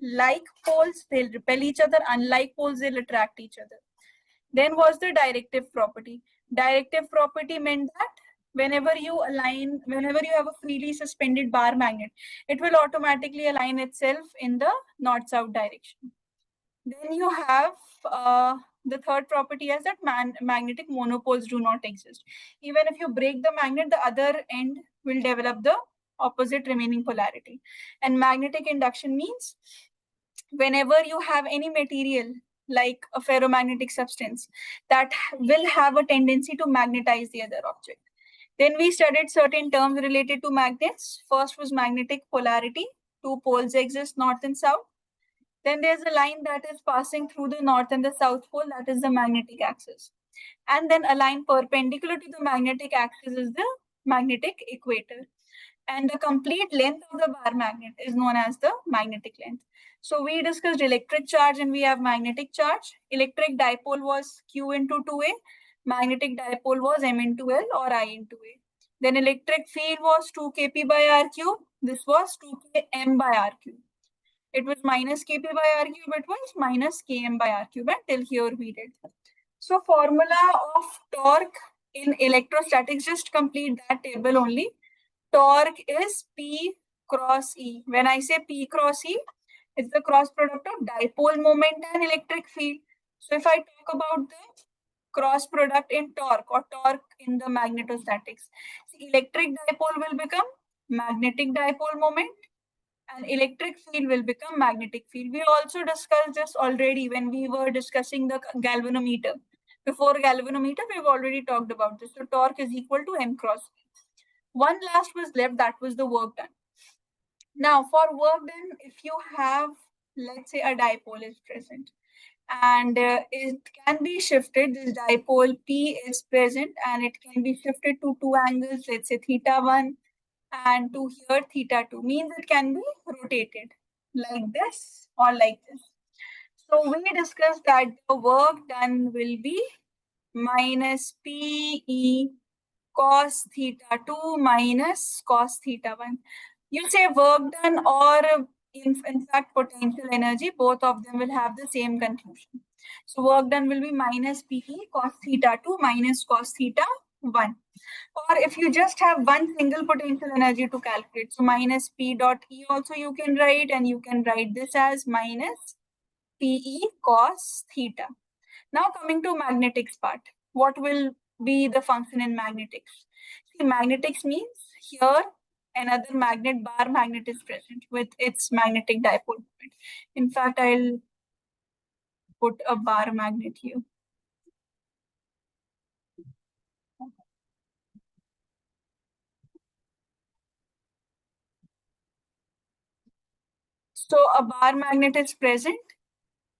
Like poles, they'll repel each other. Unlike poles, they'll attract each other. Then was the directive property. Directive property meant that whenever you have a freely suspended bar magnet, it will automatically align itself in the north-south direction. Then you have the third property as that magnetic monopoles do not exist. Even if you break the magnet, the other end will develop the opposite remaining polarity. And magnetic induction means whenever you have any material like a ferromagnetic substance that will have a tendency to magnetize the other object. Then we studied certain terms related to magnets. First was magnetic polarity. Two poles exist, north and south. Then there's a line that is passing through the north and the south pole, that is the magnetic axis. And then a line perpendicular to the magnetic axis is the magnetic equator. And the complete length of the bar magnet is known as the magnetic length. So we discussed electric charge and we have magnetic charge. Electric dipole was Q into 2A. Magnetic dipole was M into L or I into A. Then electric field was 2 kp by r cube. This was 2 km by r cube. It was minus kp by r cube. It was minus km by r cube. And till here we did. So formula of torque in electrostatics, just complete that table only. Torque is P cross E. When I say P cross E, it's the cross product of dipole moment and electric field. So if I talk about the cross product in torque or torque in the magnetostatics, electric dipole will become magnetic dipole moment and electric field will become magnetic field. We also discussed this already when we were discussing the galvanometer. Before galvanometer, we've already talked about this. So torque is equal to M cross V. One last was left, that was the work done. Now for work done, if you have, let's say a dipole is present and it can be shifted, this dipole P is present and it can be shifted to two angles, let's say theta 1 and to here theta 2, means it can be rotated like this or like this. So we discussed that the work done will be minus PE cos theta 2 minus cos theta 1. You say work done or in fact potential energy, both of them will have the same conclusion. So work done will be minus PE cos theta 2 minus cos theta 1. Or if you just have one single potential energy to calculate, so minus P dot E also you can write, and you can write this as minus PE cos theta. Now coming to magnetics part, what will be the function in magnetics? See, magnetics means here another magnet, bar magnet is present with its magnetic dipole moment. In fact, I'll put a bar magnet here. So a bar magnet is present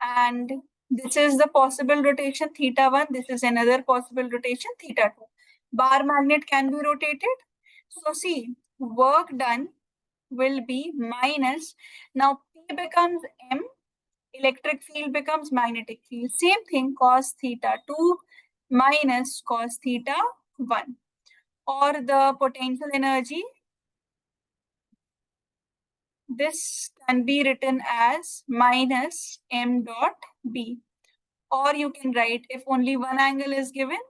and this is the possible rotation theta 1. This is another possible rotation theta 2. Bar magnet can be rotated. So see, work done will be minus. Now P becomes M, electric field becomes magnetic field. Same thing, cos theta 2 minus cos theta 1. Or the potential energy, this can be written as minus M dot B. Or you can write, if only one angle is given,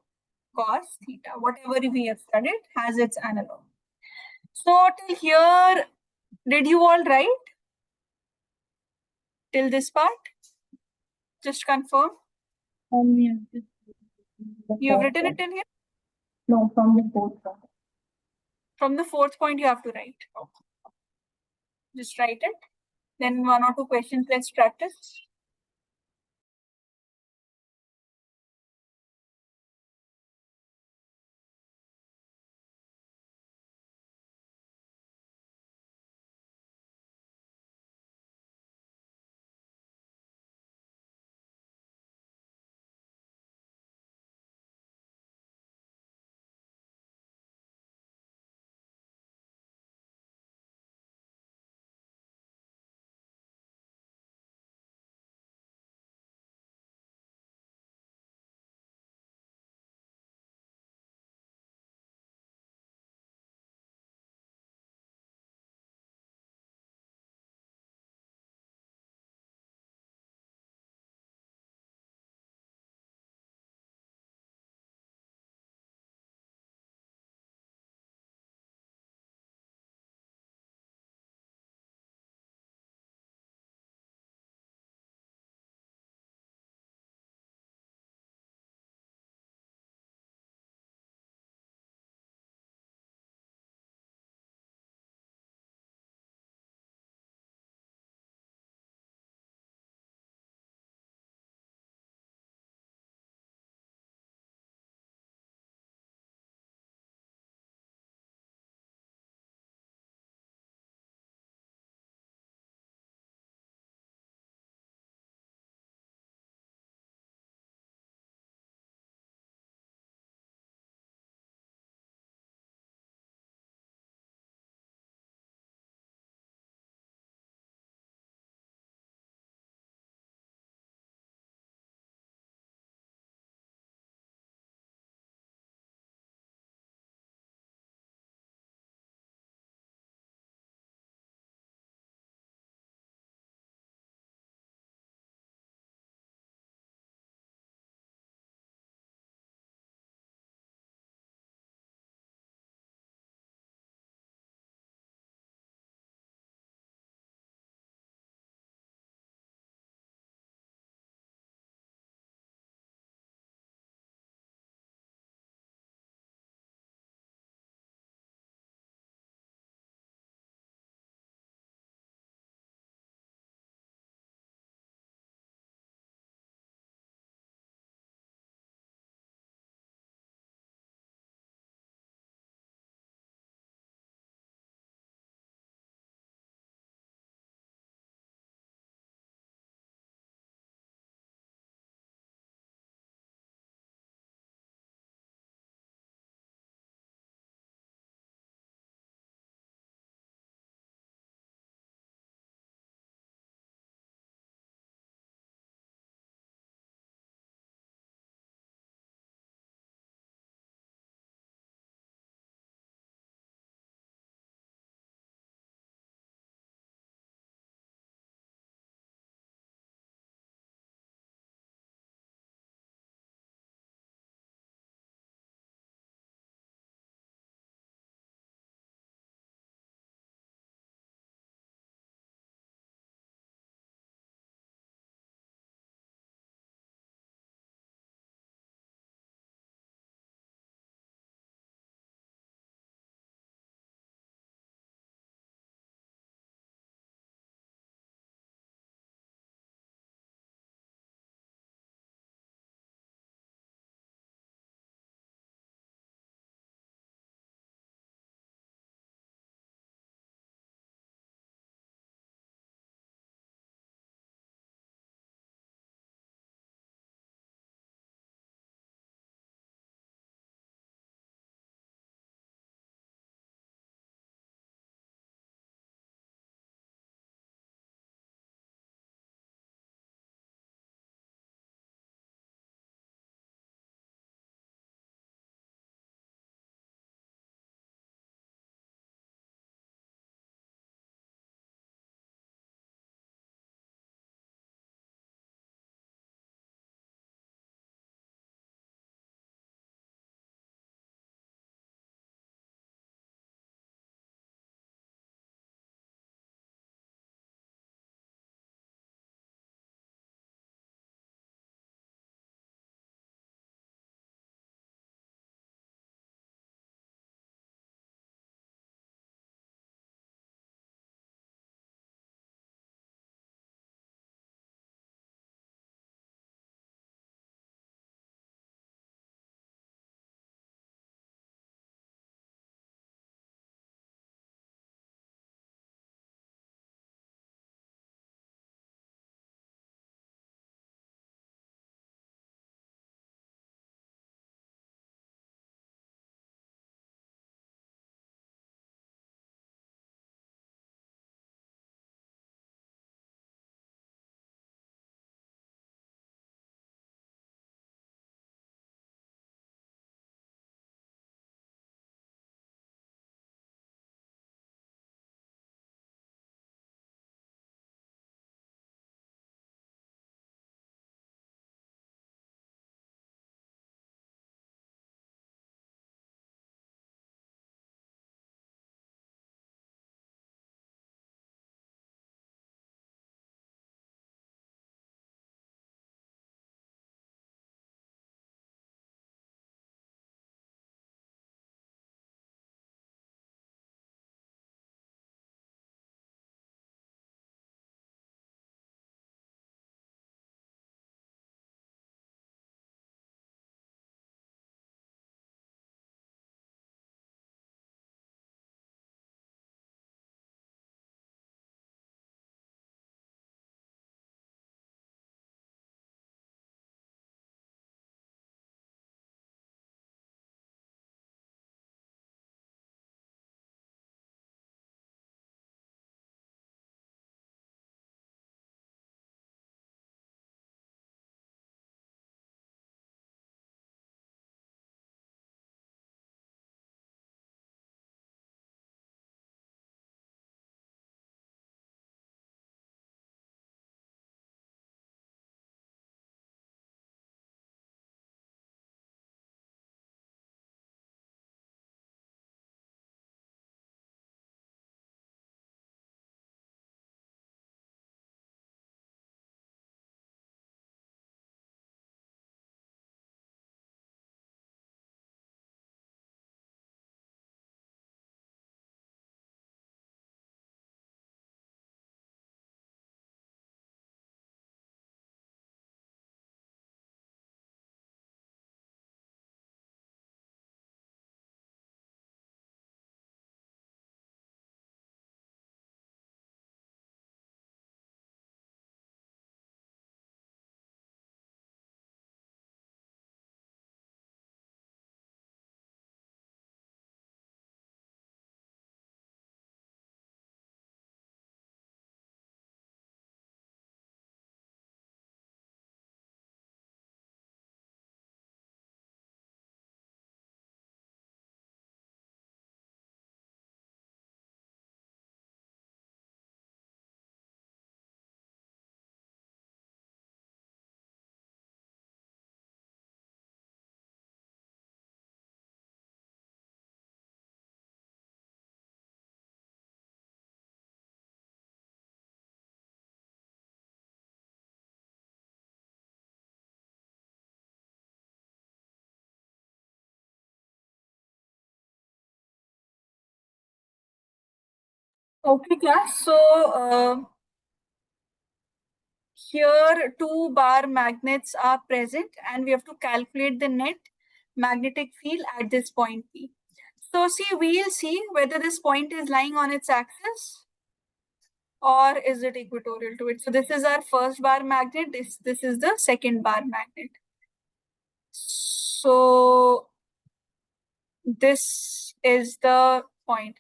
cos theta. Whatever we have studied has its analog. So till here, did you all write till this part? Just confirm. Yes. You have written it in here? No, from the fourth one. From the fourth point you have to write. Just write it. Then one or two questions, let's practice. Okay, class. So here two bar magnets are present and we have to calculate the net magnetic field at this point P. So see, we'll see whether this point is lying on its axis or is it equatorial to it. So this is our first bar magnet. This is the second bar magnet. So this is the point.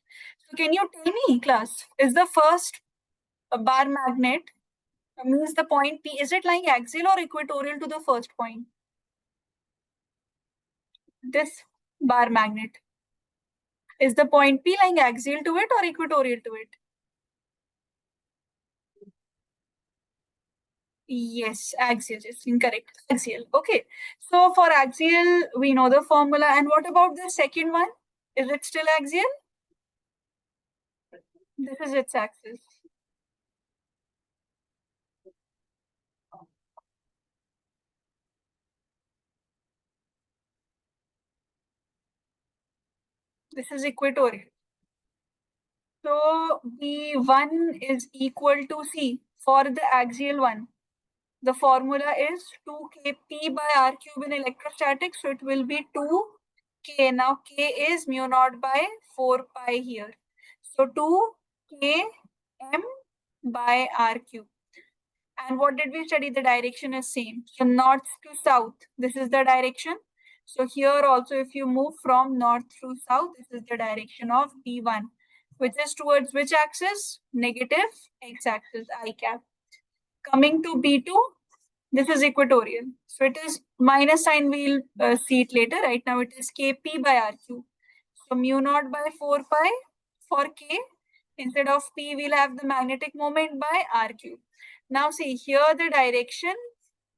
So can you tell me, class, is the first bar magnet means the point P, is it lying axial or equatorial to the first point? This bar magnet. Is the point P lying axial to it or equatorial to it? Yes, axial is incorrect. Axial. Okay. So for axial, we know the formula. And what about the second one? Is it still axial? This is its axis. This is equatorial. So B1 is equal to C for the axial one. The formula is 2kp by r cube in electrostatics. So it will be 2k. Now k is mu naught by 4 pi here. So 2km by r cube. And what did we study? The direction is same. So north to south, this is the direction. So here also, if you move from north to south, this is the direction of B1, which is towards which axis? Negative x-axis, I cap. Coming to B2, this is equatorial. So it is minus sign, we'll see it later. Right now it is Kp by R cube. So mu naught by 4 pi for K. Instead of P, we'll have the magnetic moment by R cube. Now see, here the direction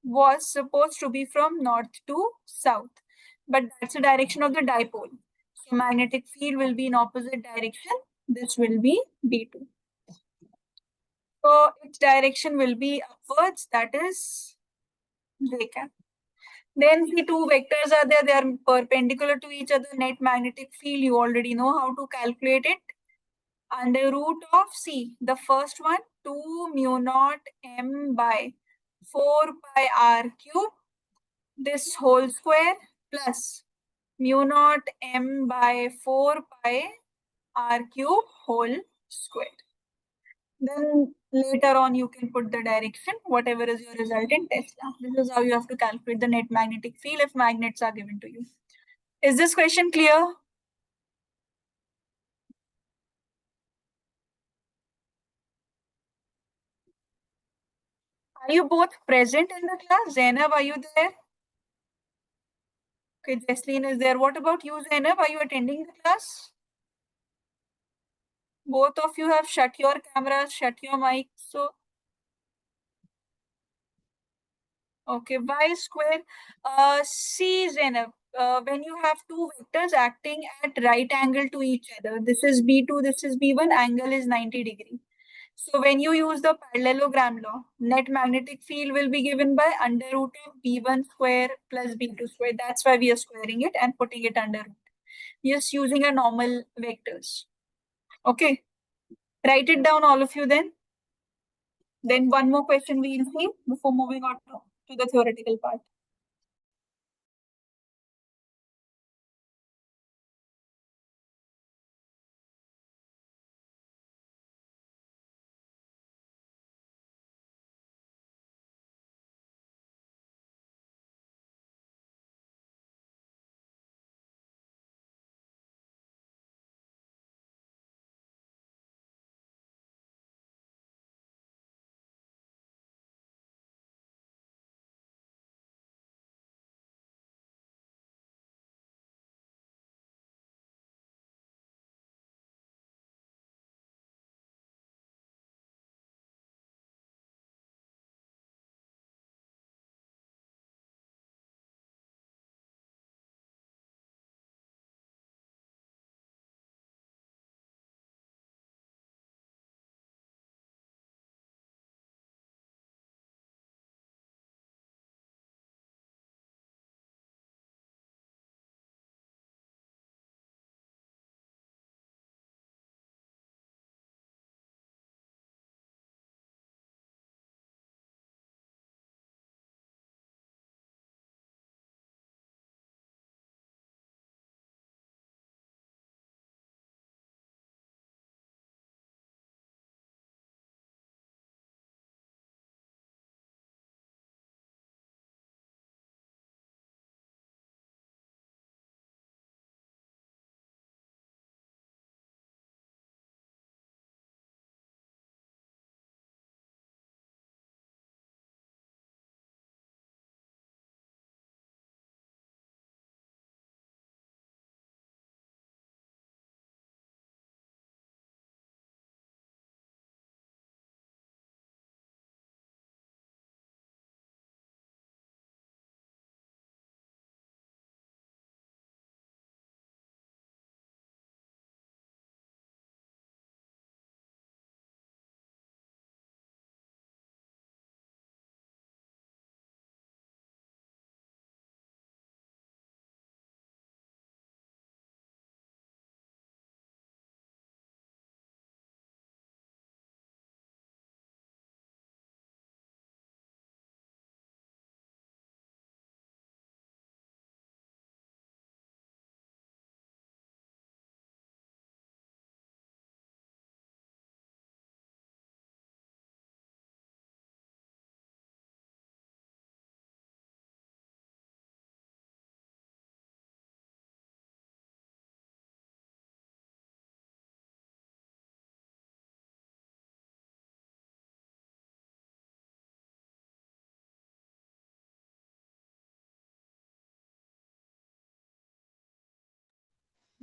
was supposed to be from north to south. But that's the direction of the dipole. So magnetic field will be in opposite direction. This will be B2. So its direction will be upwards, that is J cap. Then the two vectors are there, they are perpendicular to each other. Net magnetic field, you already know how to calculate it. Under root of C, the first one, 2 mu naught m by 4 pi r cube, this whole square, plus mu naught m by 4 pi r cube whole square. Then later on you can put the direction, whatever is your result in Tesla. This is how you have to calculate the net magnetic field if magnets are given to you. Is this question clear? Are you both present in the class? Zainab, are you there? Okay, Jesleen is there. What about you, Zainab? Are you attending the class? Both of you have shut your cameras, shut your mics. So, okay, y square. See, Zainab, when you have two vectors acting at right angle to each other, this is B2, this is B1, angle is 90 degree. So when you use the parallelogram law, net magnetic field will be given by under root of B1 square plus B2 square. That's why we are squaring it and putting it under root. Just using a normal vectors. Okay. Write it down, all of you then. Then one more question we'll see before moving on to the theoretical part.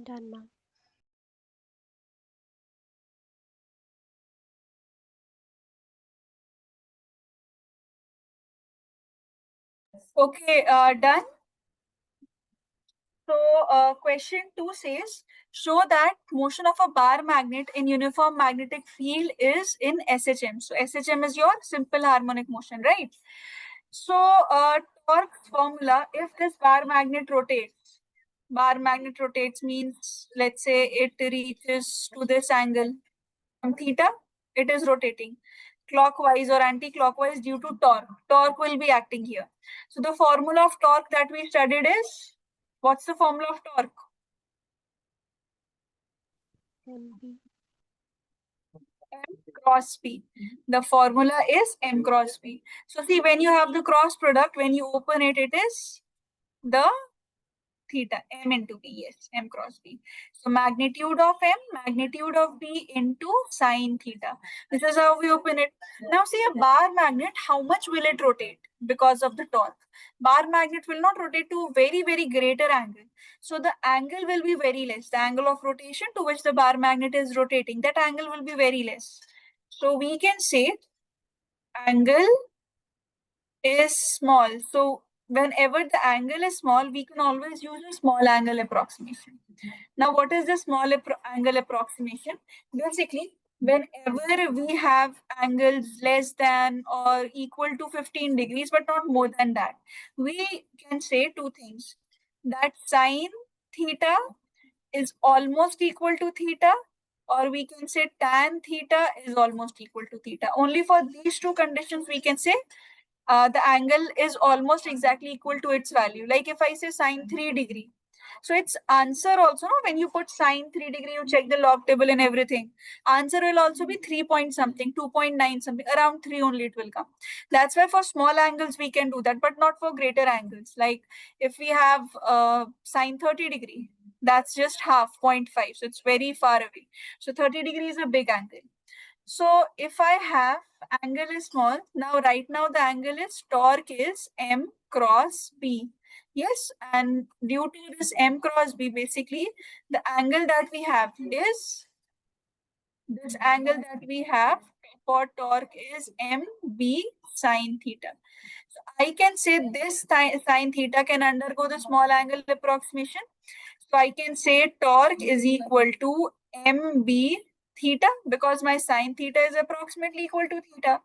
Done, ma'am. Okay, done. So, question 2 says, show that motion of a bar magnet in uniform magnetic field is in SHM. So, SHM is your simple harmonic motion, right? So, torque formula, if this bar magnet rotates means, let's say it reaches to this angle from theta, it is rotating clockwise or anti-clockwise due to torque. Torque will be acting here. So the formula of torque that we studied is, what's the formula of torque? MB. M cross P. The formula is M cross P. So see, when you have the cross product, when you open it, it is the theta, m into b, yes, m cross b. So magnitude of m, magnitude of b into sine theta. This is how we open it. Now see a bar magnet, how much will it rotate because of the torque? Bar magnet will not rotate to very, very greater angle. So the angle will be very less. The angle of rotation to which the bar magnet is rotating, that angle will be very less. So we can say angle is small. So whenever the angle is small, we can always use a small angle approximation. Now, what is the small angle approximation? Basically, whenever we have angles less than or equal to 15 degrees, but not more than that, we can say two things. That sine theta is almost equal to theta, or we can say tan theta is almost equal to theta. Only for these two conditions, we can say the angle is almost exactly equal to its value. Like if I say sine 3 degree, so its answer also, no, when you put sine 3 degree, you check the log table and everything. Answer will also be 3 point something, 2.9 something, around 3 only it will come. That's why for small angles we can do that, but not for greater angles. Like if we have sine 30 degree, that's just half, 0.5. So it's very far away. So 30 degree is a big angle. So if I have angle is small, now right now the angle is torque is M cross B. Yes, and due to this M cross B, basically the angle that we have is, this angle that we have for torque is MB sine theta. So I can say this sine theta can undergo the small angle approximation. So I can say torque is equal to MB theta because my sine theta is approximately equal to theta.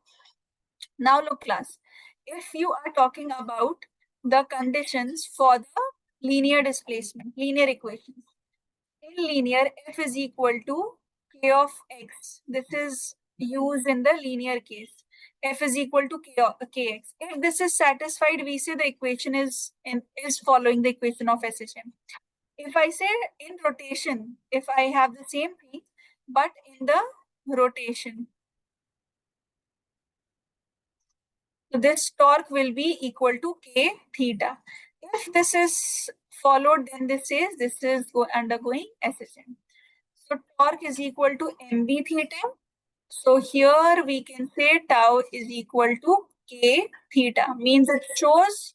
Now look class, if you are talking about the conditions for the linear displacement, linear equations. In linear, f is equal to k of x. This is used in the linear case. F is equal to kx. If this is satisfied, we say the equation is following the equation of SHM. If I say in rotation, if I have the same thing, but in the rotation, so this torque will be equal to k theta. If this is followed, then this says this is undergoing SHM. So torque is equal to mv theta. So here we can say tau is equal to k theta. Means it shows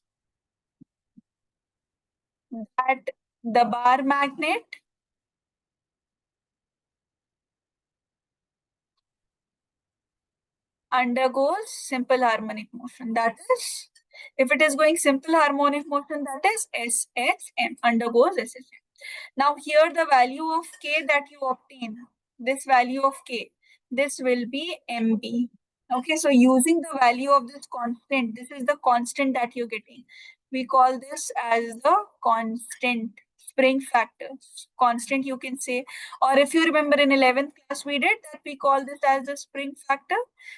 that the bar magnet undergoes simple harmonic motion. That is, if it is going simple harmonic motion, that is SHM, undergoes SHM. Now here the value of k that you obtain, this value of k, this will be MB. Okay, so using the value of this constant, this is the constant that you're getting. We call this as the constant spring factor. Constant you can say, or if you remember in 11th class we did that, we call this as the spring factor.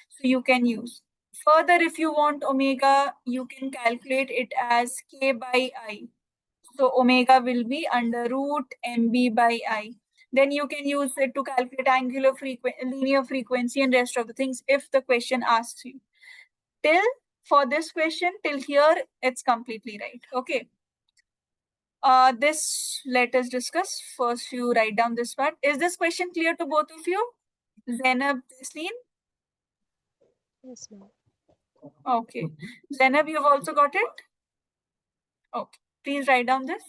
So you can use. Further, if you want omega, you can calculate it as k by I. So omega will be under root mb by I. Then you can use it to calculate angular frequency, linear frequency, and rest of the things if the question asks you. Till for this question, till here, it's completely right. Okay. This let us discuss. First, you write down this part. Is this question clear to both of you? Zainab, Tasleen? Yes, ma'am. Okay. Zainab, you've also got it? Okay. Please write down this.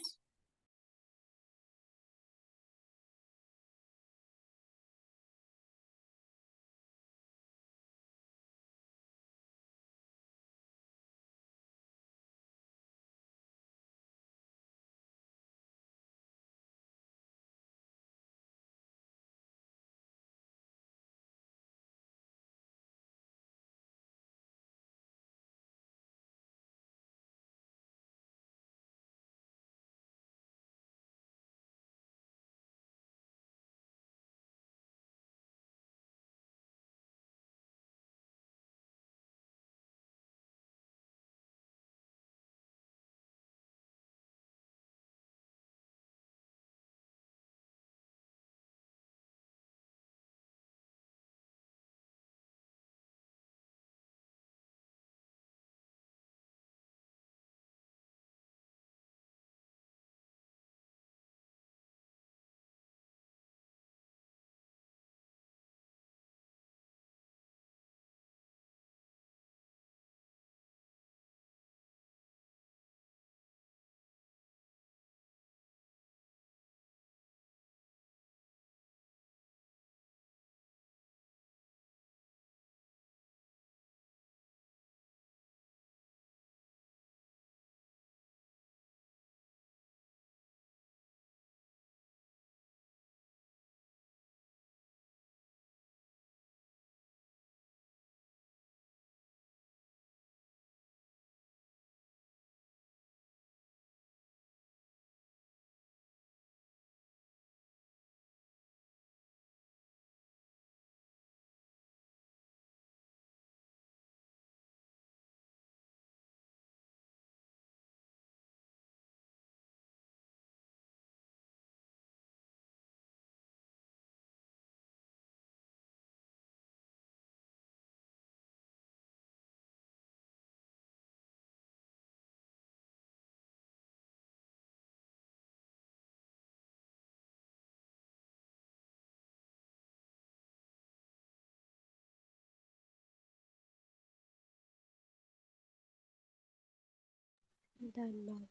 Done, ma'am.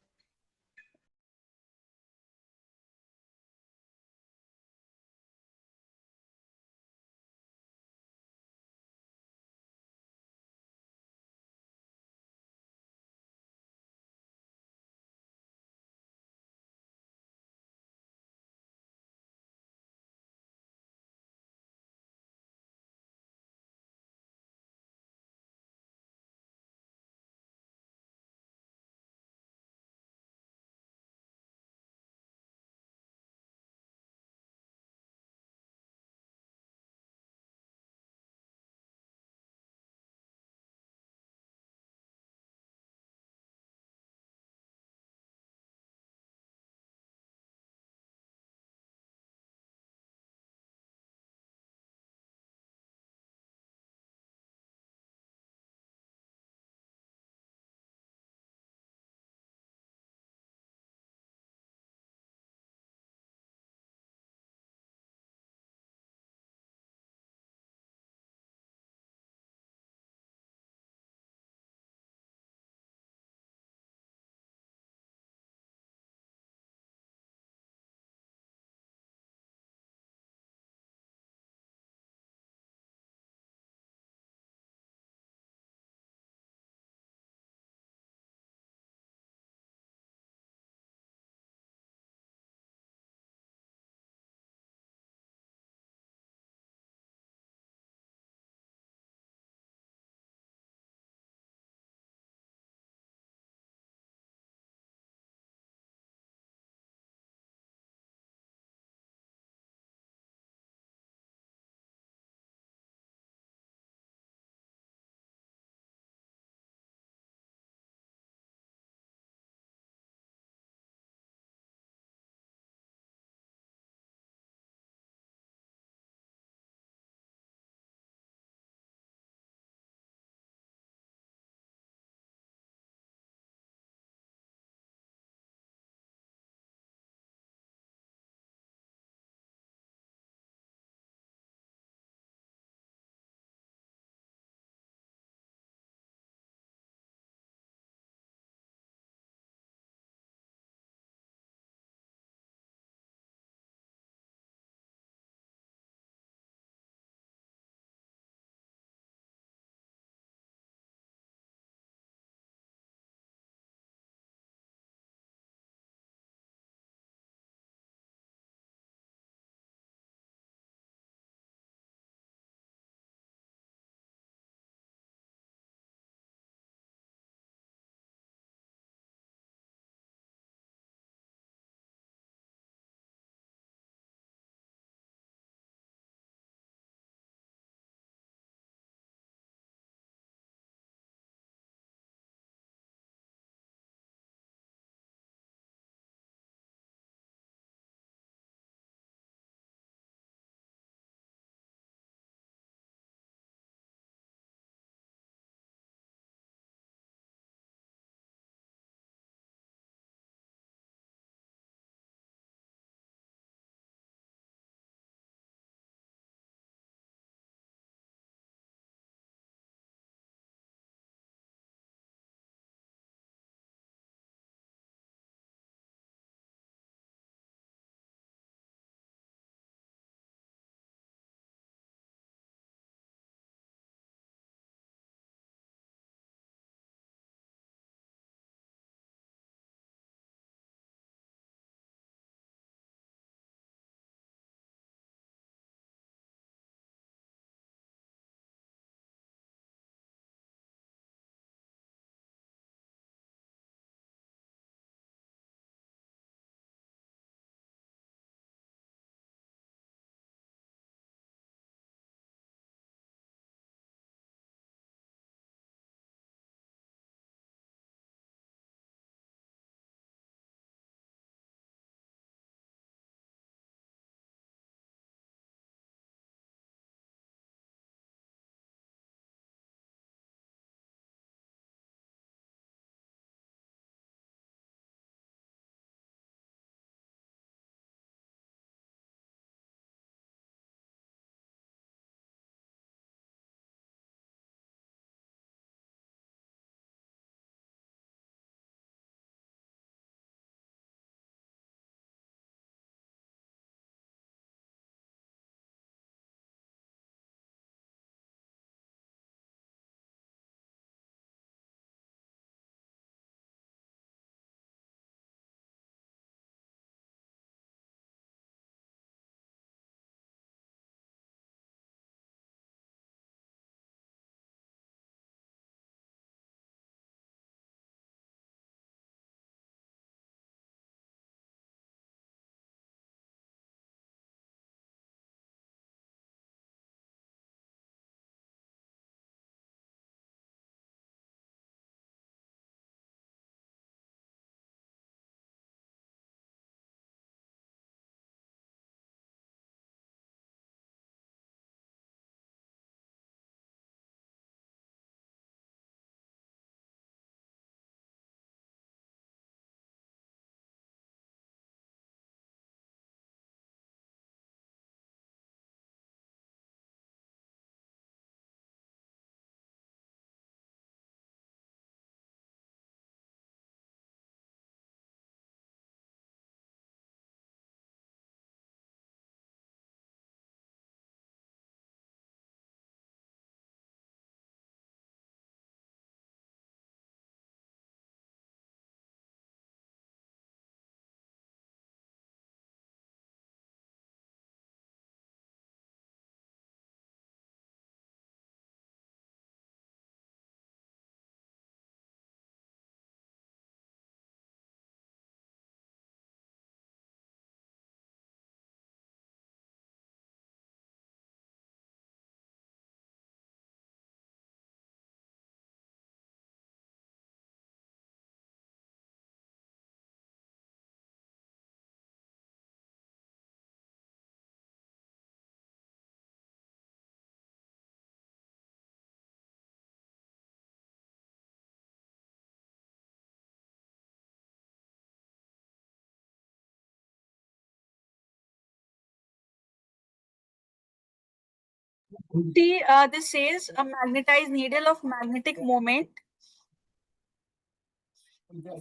See, this says a magnetized needle of magnetic moment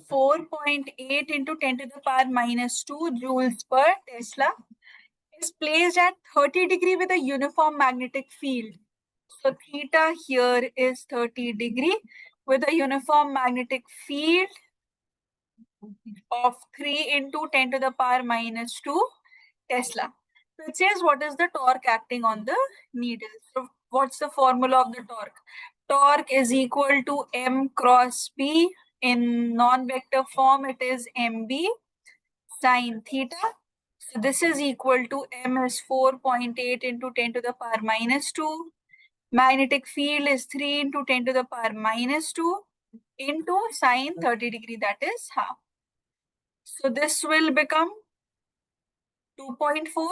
4.8 into 10 to the power minus 2 joules per Tesla is placed at 30 degree with a uniform magnetic field. So theta here is 30 degree with a uniform magnetic field of 3 into 10 to the power minus 2 Tesla. So it says what is the torque acting on the needle. So what's the formula of the torque? Torque is equal to M cross B. In non-vector form, it is MB sine theta. So this is equal to M is 4.8 into 10 to the power minus 2. Magnetic field is 3 into 10 to the power minus 2 into sine 30 degree, that is half. So this will become 2.4.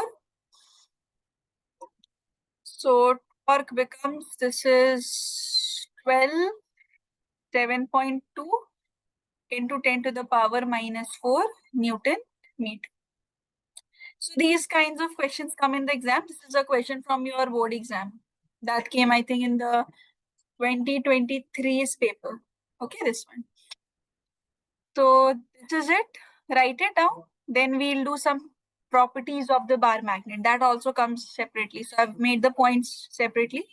So torque becomes, this is 12, 7.2 into 10 to the power minus 4 Newton meter. So these kinds of questions come in the exam. This is a question from your board exam that came, I think, in the 2023's paper. Okay, this one. So this is it. Write it down. Then we'll do some properties of the bar magnet. That also comes separately. So I've made the points separately.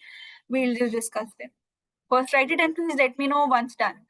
We'll just discuss them. First, write it and please let me know once done.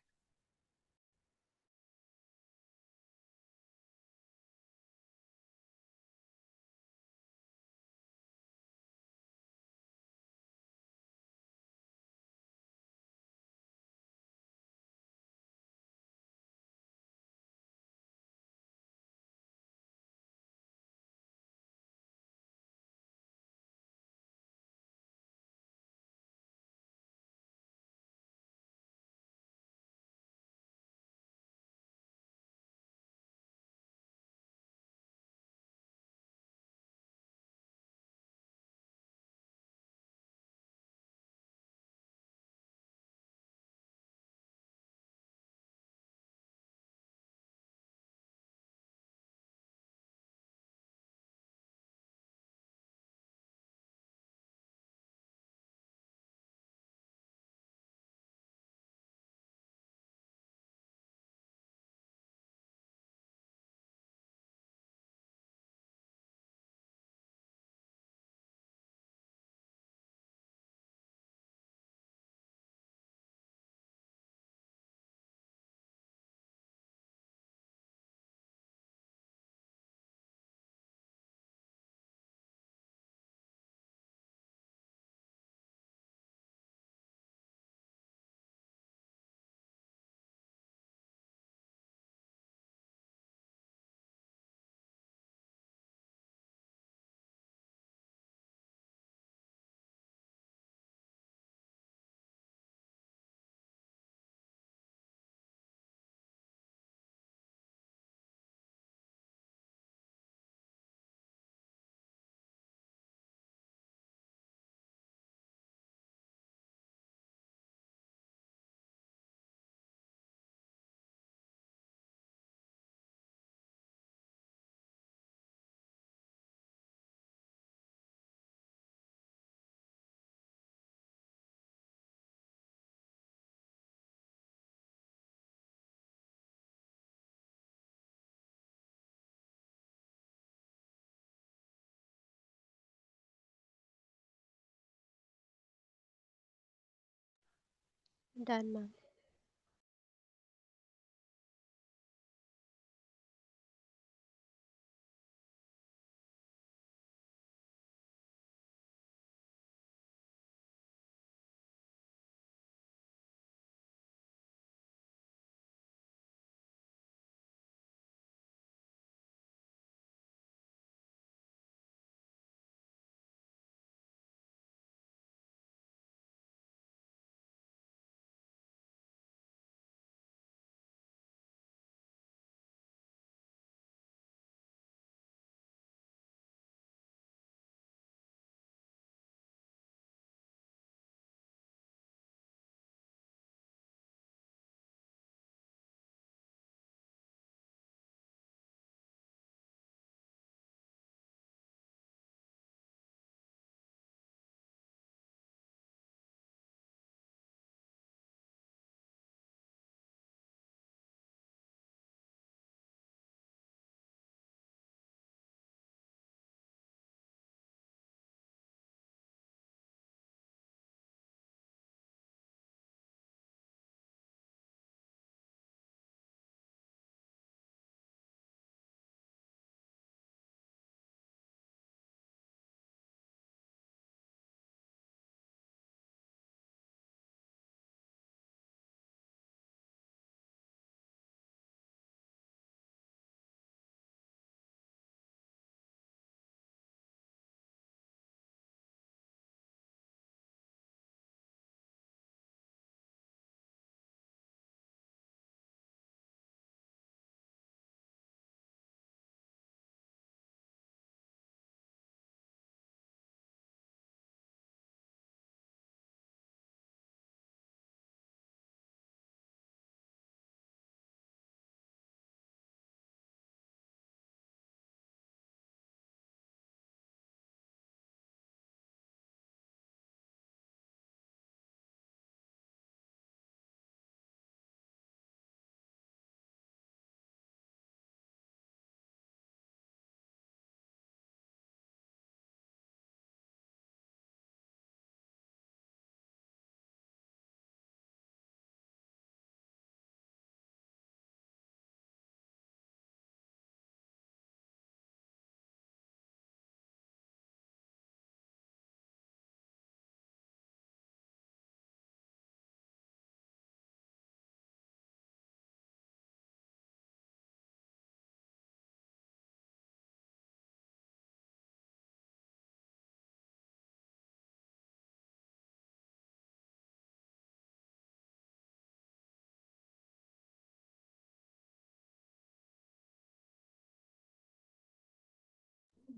Done, ma'am.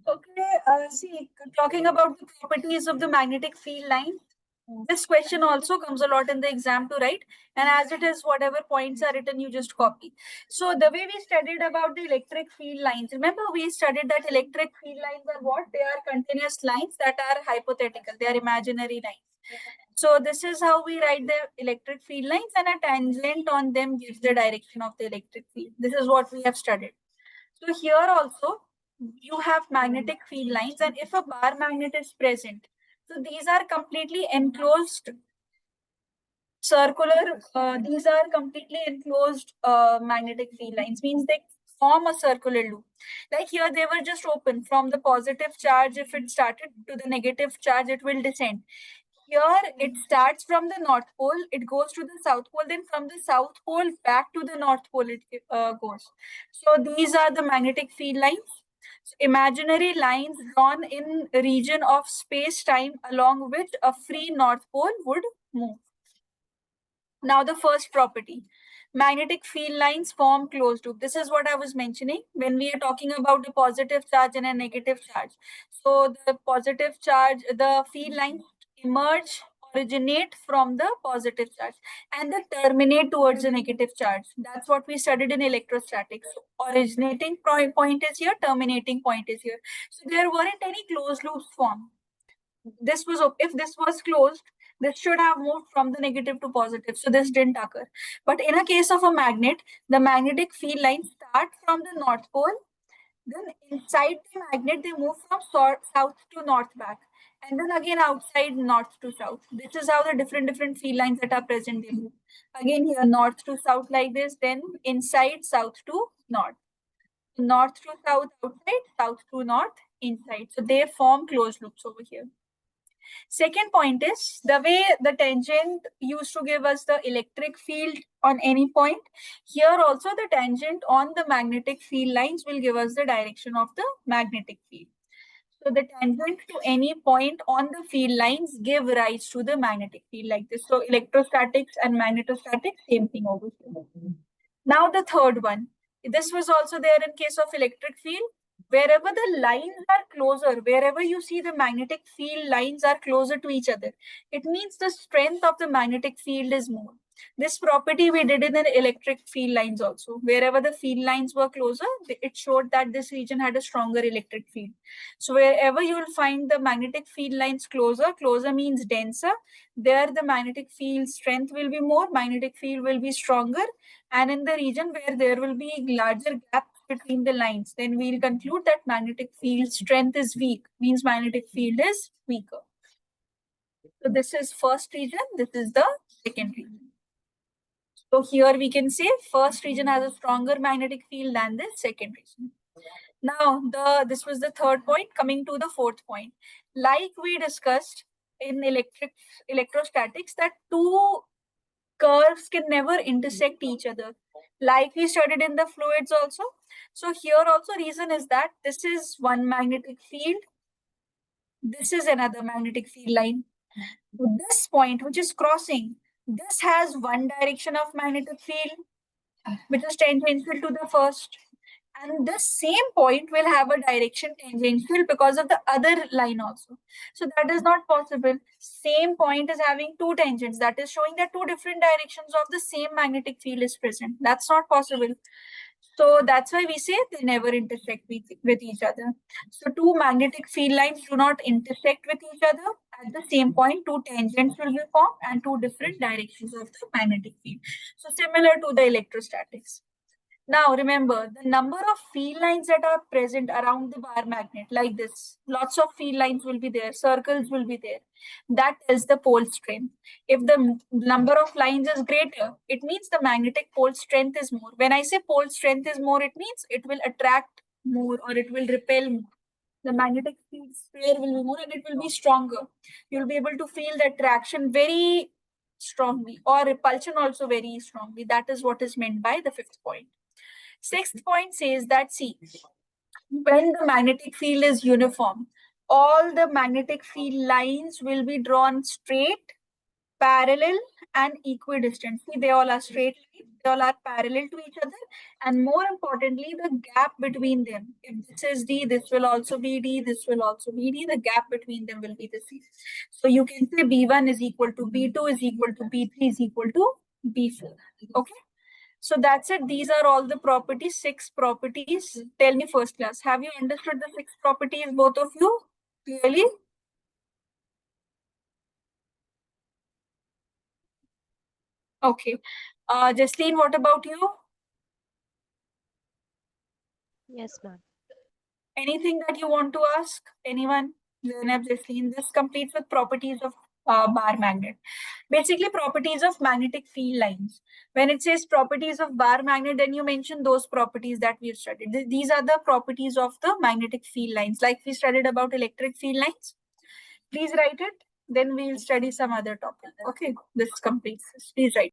Okay, see, talking about the properties of the magnetic field line, this question also comes a lot in the exam to write. And as it is, whatever points are written, you just copy. So the way we studied about the electric field lines, remember we studied that electric field lines are what? They are continuous lines that are hypothetical. They are imaginary lines. So this is how we write the electric field lines, and a tangent on them gives the direction of the electric field. This is what we have studied. So here also you have magnetic field lines, and if a bar magnet is present, so these are completely enclosed circular, these are completely enclosed magnetic field lines, means they form a circular loop. Like here they were just open from the positive charge. If it started to the negative charge, it will descend. Here it starts from the north pole, it goes to the south pole, then from the south pole back to the north pole it goes. So these are the magnetic field lines. So imaginary lines drawn in region of space-time along which a free north pole would move. Now the first property, magnetic field lines form closed loop. This is what I was mentioning when we are talking about the positive charge and a negative charge. So the positive charge, the field lines emerge, originate from the positive charge and they terminate towards the negative charge. That's what we studied in electrostatics. So originating point is here, terminating point is here. So there weren't any closed loops formed. This was, if this was closed, this should have moved from the negative to positive. So this didn't occur. But in a case of a magnet, the magnetic field lines start from the north pole. Then inside the magnet, they move from south to north back. And then again outside north to south. This is how the different field lines that are present, they move. Again here, north to south like this. Then inside, south to north. North to south outside, south to north inside. So they form closed loops over here. Second point is the way the tangent used to give us the electric field on any point. Here also the tangent on the magnetic field lines will give us the direction of the magnetic field. So the tangent to any point on the field lines give rise to the magnetic field like this. So electrostatics and magnetostatics, same thing over here. Now the third one. This was also there in case of electric field. Wherever the lines are closer, wherever you see the magnetic field lines are closer to each other, it means the strength of the magnetic field is more. This property we did in the electric field lines also. Wherever the field lines were closer, it showed that this region had a stronger electric field. So wherever you will find the magnetic field lines closer, closer means denser, there the magnetic field strength will be more, magnetic field will be stronger. And in the region where there will be larger gap between the lines, then we'll conclude that magnetic field strength is weak, means magnetic field is weaker. So this is first region, this is the second region. So here we can say first region has a stronger magnetic field than the second region. Now, this was the third point. Coming to the fourth point. Like we discussed in electrostatics, that two curves can never intersect each other. Like we studied in the fluids also. So here also reason is that this is one magnetic field. This is another magnetic field line. This point which is crossing, this has one direction of magnetic field, which is tangential to the first. And the same point will have a direction tangential because of the other line also. So that is not possible. Same point is having two tangents. That is showing that two different directions of the same magnetic field is present. That's not possible. So that's why we say they never intersect with each other. So two magnetic field lines do not intersect with each other. At the same point, two tangents will be formed and two different directions of the magnetic field. So similar to the electrostatics. Now remember the number of field lines that are present around the bar magnet like this. Lots of field lines will be there, circles will be there. That is the pole strength. If the number of lines is greater, it means the magnetic pole strength is more. When I say pole strength is more, it means it will attract more or it will repel more. The magnetic field sphere will be more and it will be stronger. You'll be able to feel the attraction very strongly or repulsion also very strongly. That is what is meant by the fifth point. Sixth point says that, see, when the magnetic field is uniform, all the magnetic field lines will be drawn straight, parallel and equidistant. See, they all are straight lines, they all are parallel to each other, and more importantly, the gap between them. If this is D, this will also be D, this will also be D, the gap between them will be the C. So you can say B1 is equal to B2 is equal to B3 is equal to B4. Okay. So that's it. These are all the properties, 6 properties. Tell me, first class, have you understood the 6 properties, both of you, clearly? Okay. Jasleen, what about you? Yes, ma'am. Anything that you want to ask? Anyone? Zainab, Jasleen, this completes with properties of bar magnet. Basically, properties of magnetic field lines. When it says properties of bar magnet, then you mention those properties that we've studied. These are the properties of the magnetic field lines, like we studied about electric field lines. Please write it. Then we'll study some other topic. Okay, this completes this. Please write.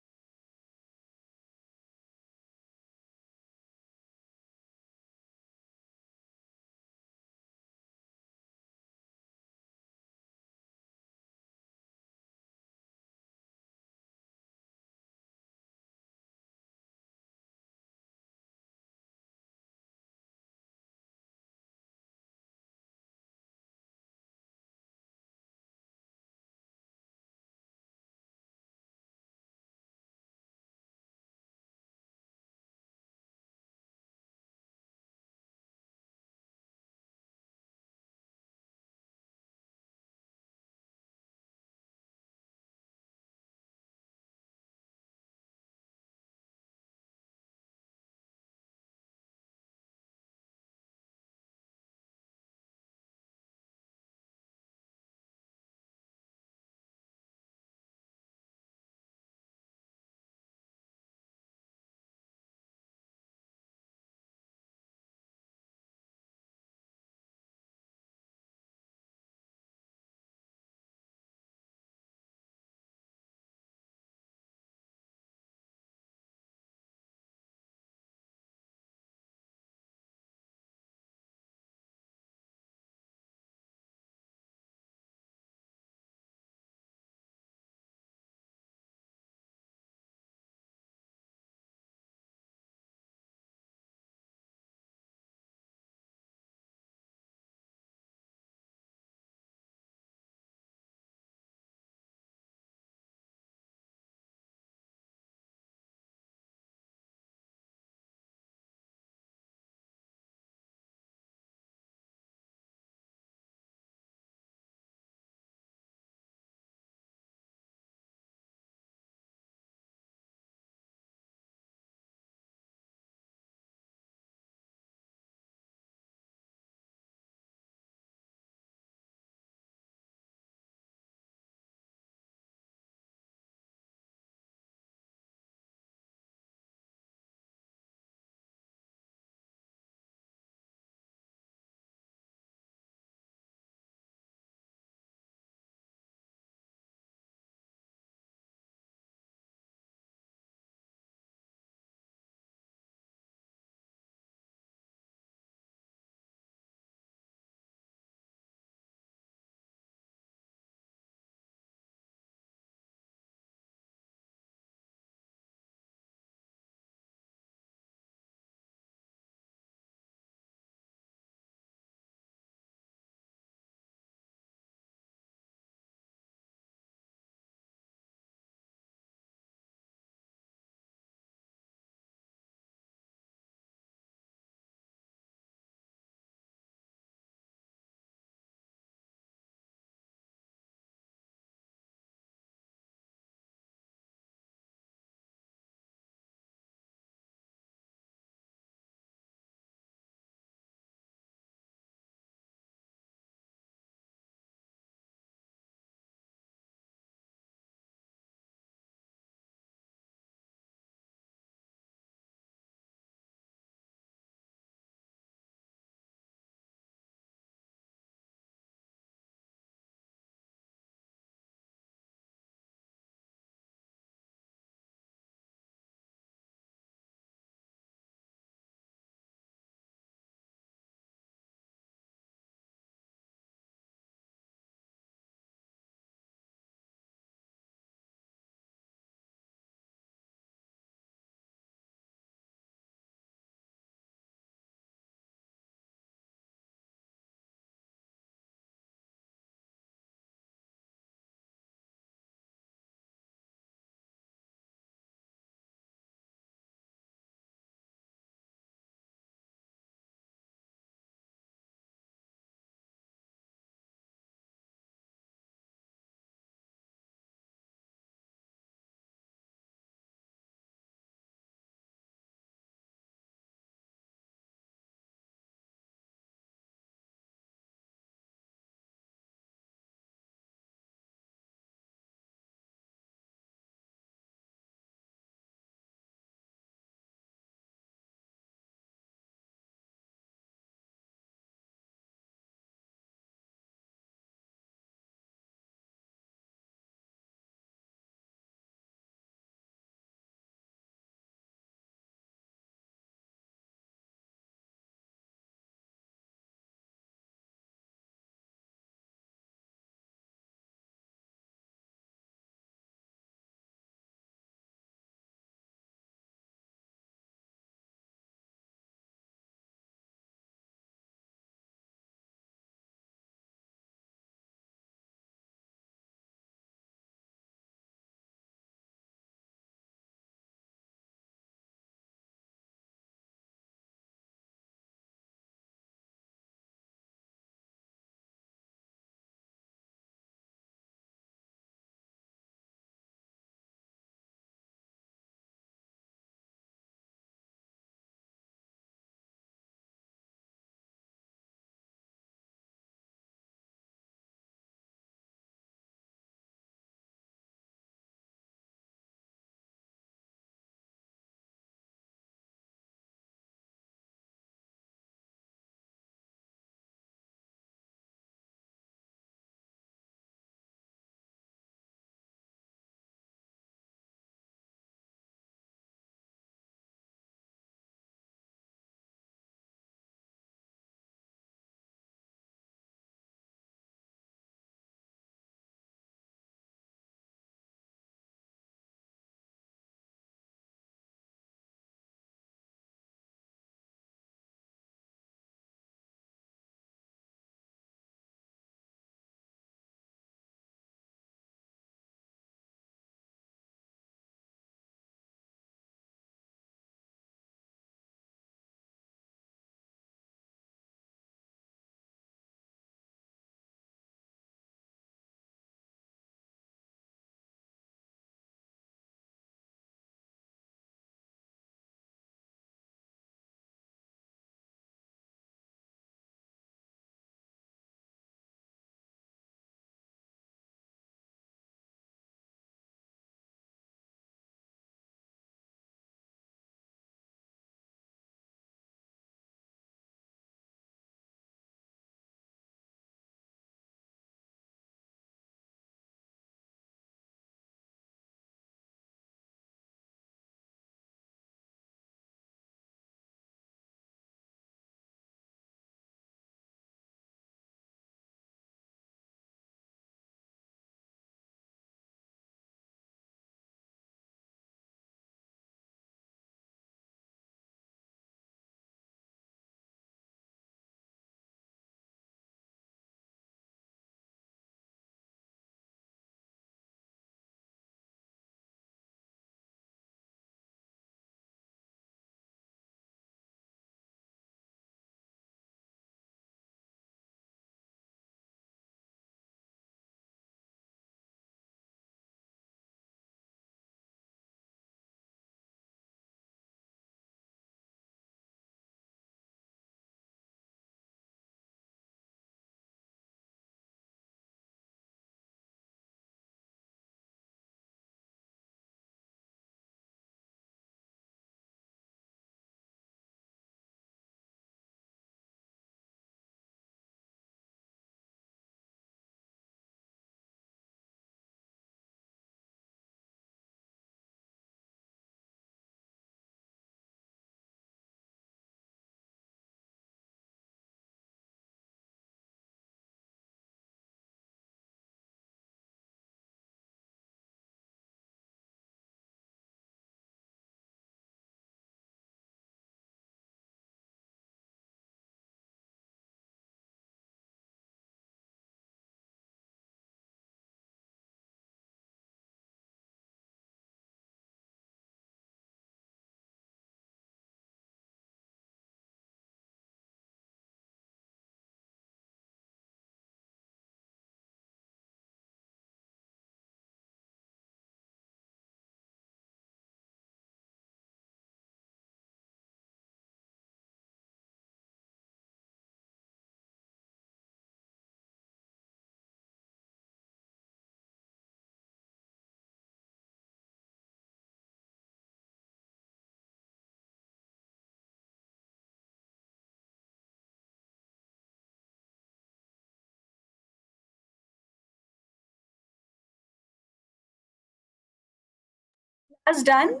That's done.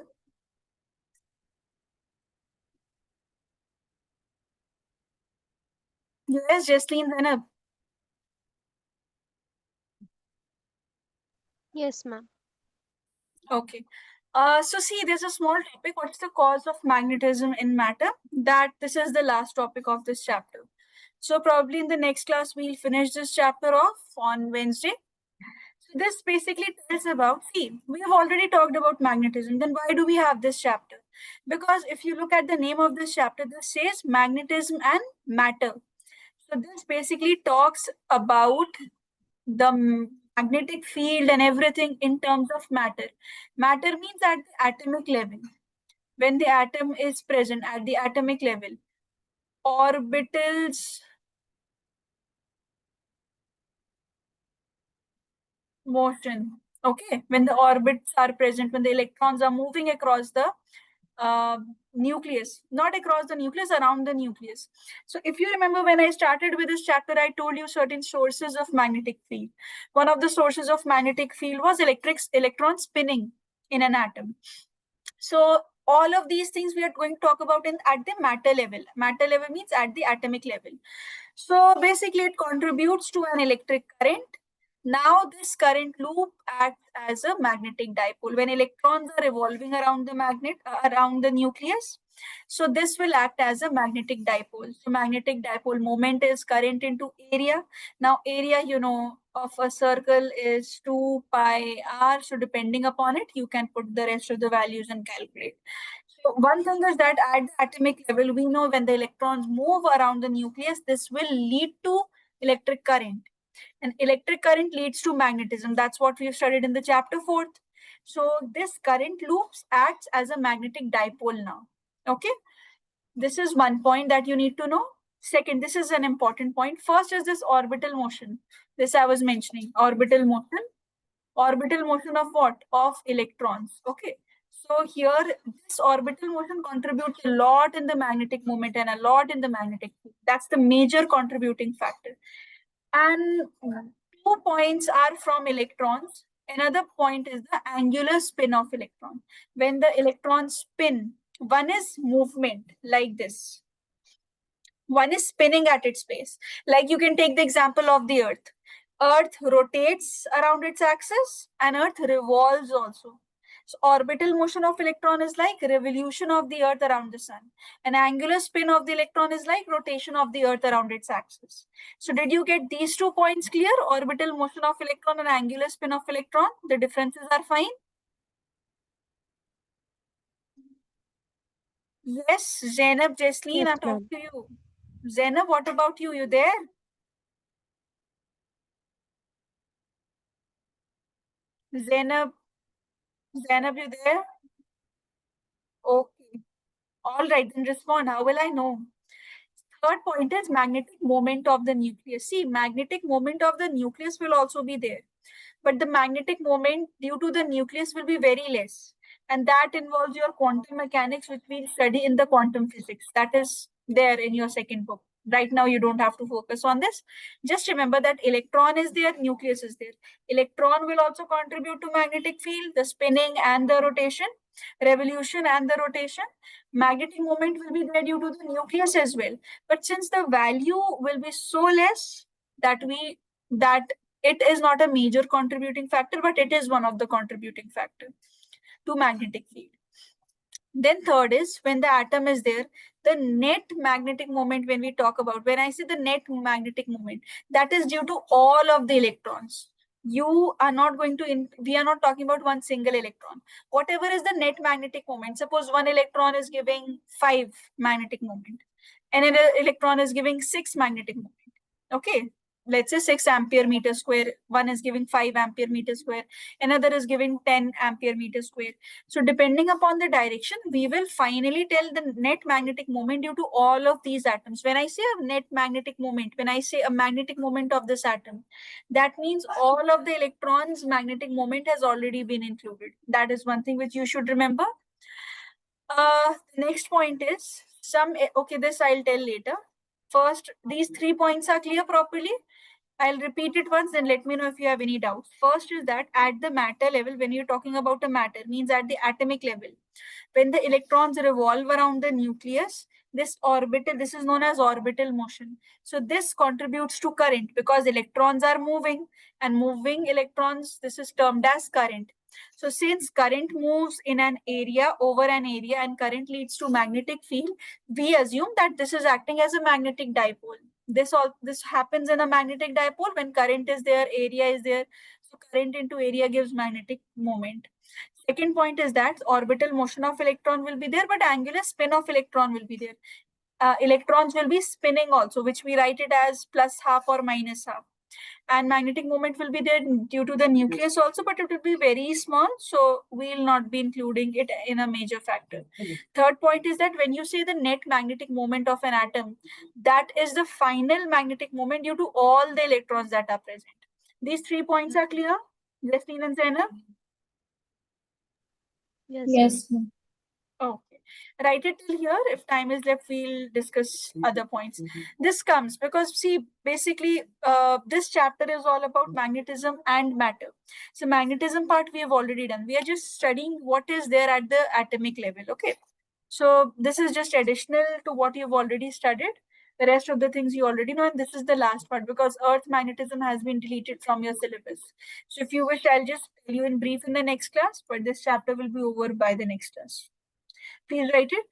Yes, Jasleen, then up. Yes, ma'am. Okay. So see, there's a small topic. What's the cause of magnetism in matter? That this is the last topic of this chapter. So probably in the next class, we'll finish this chapter off on Wednesday. So this basically tells about, see, we have already talked about magnetism. Then why do we have this chapter? Because if you look at the name of this chapter, this says magnetism and matter. So this basically talks about the magnetic field and everything in terms of matter. Matter means at the atomic level. When the atom is present at the atomic level, orbitals motion. Okay, when the orbits are present, when the electrons are moving across the uh, nucleus, not across the nucleus, around the nucleus. So if you remember when I started with this chapter, I told you certain sources of magnetic field. One of the sources of magnetic field was electron spinning in an atom. So all of these things we are going to talk about in at the matter level. Matter level means at the atomic level. So basically it contributes to an electric current. Now this current loop acts as a magnetic dipole. When electrons are revolving around the magnet, around the nucleus, so this will act as a magnetic dipole. So magnetic dipole moment is current into area. Now area, you know, of a circle is 2 pi r. So depending upon it, you can put the rest of the values and calculate. So one thing is that at the atomic level, we know when the electrons move around the nucleus, this will lead to electric current. And electric current leads to magnetism. That's what we've studied in the chapter 4th. So this current loops acts as a magnetic dipole now. Okay. This is one point that you need to know. Second, this is an important point. First is this orbital motion. This I was mentioning. Orbital motion. Orbital motion of what? Of electrons. Okay. So here, this orbital motion contributes a lot in the magnetic moment and a lot in the magnetic field. That's the major contributing factor. And 2 points are from electrons. Another point is the angular spin of electron. When the electrons spin, one is movement like this. One is spinning at its base. Like you can take the example of the Earth. Earth rotates around its axis and Earth revolves also. So orbital motion of electron is like revolution of the Earth around the sun. An angular spin of the electron is like rotation of the Earth around its axis. So did you get these 2 points clear? Orbital motion of electron and angular spin of electron. The differences are fine. Yes, Zainab, Jesleen, Yes, I'm talking ma'am. to you. Zainab, what about you? You there? Zainab, Zainab, you there? Okay. All right, then respond. How will I know? Third point is magnetic moment of the nucleus. See, magnetic moment of the nucleus will also be there. But the magnetic moment due to the nucleus will be very less. And that involves your quantum mechanics, which we'll study in the quantum physics. That is there in your second book. Right now, you don't have to focus on this. Just remember that electron is there, nucleus is there. Electron will also contribute to magnetic field, the spinning and the rotation, revolution and the rotation. Magnetic moment will be there due to the nucleus as well. But since the value will be so less that that it is not a major contributing factor, but it is one of the contributing factor to magnetic field. Then third is when the atom is there, the net magnetic moment when we talk about, when I say the net magnetic moment, that is due to all of the electrons. You are not going to, we are not talking about one single electron. Whatever is the net magnetic moment, suppose one electron is giving 5 magnetic moment and an electron is giving 6 magnetic moment. Okay, let's say 6 ampere meter square, one is giving 5 ampere meter square, another is giving 10 ampere meter square. So depending upon the direction, we will finally tell the net magnetic moment due to all of these atoms. When I say a net magnetic moment, when I say a magnetic moment of this atom, that means all of the electrons magnetic moment has already been included. That is one thing which you should remember. The next point is okay, this I'll tell later. First, these 3 points are clear properly. I'll repeat it once, then let me know if you have any doubts. First is that at the matter level, when you're talking about a matter, means at the atomic level, when the electrons revolve around the nucleus, this is known as orbital motion. So this contributes to current because electrons are moving, and moving electrons, this is termed as current. So since current moves in an area over an area and current leads to magnetic field, we assume that this is acting as a magnetic dipole. This happens in a magnetic dipole when current is there, area is there. So current into area gives magnetic moment. Second point is that orbital motion of electron will be there, but angular spin of electron will be there. Electrons will be spinning also, which we write it as plus half or minus half. And magnetic moment will be there due to the nucleus also, but it will be very small, so we'll not be including it in a major factor. Third point is that when you say the net magnetic moment of an atom, that is the final magnetic moment due to all the electrons that are present. These 3 points are clear, Jasleen and Zainab? Yes, Yes, ma'am. ma'am. Okay. Write it till here. If time is left, we'll discuss other points. This comes because, see, basically, this chapter is all about magnetism and matter. So magnetism part we have already done. We are just studying what is there at the atomic level. Okay. So this is just additional to what you've already studied. The rest of the things you already know, and this is the last part because Earth magnetism has been deleted from your syllabus. So if you wish, I'll just tell you in brief in the next class, but this chapter will be over by the next class. Please write it.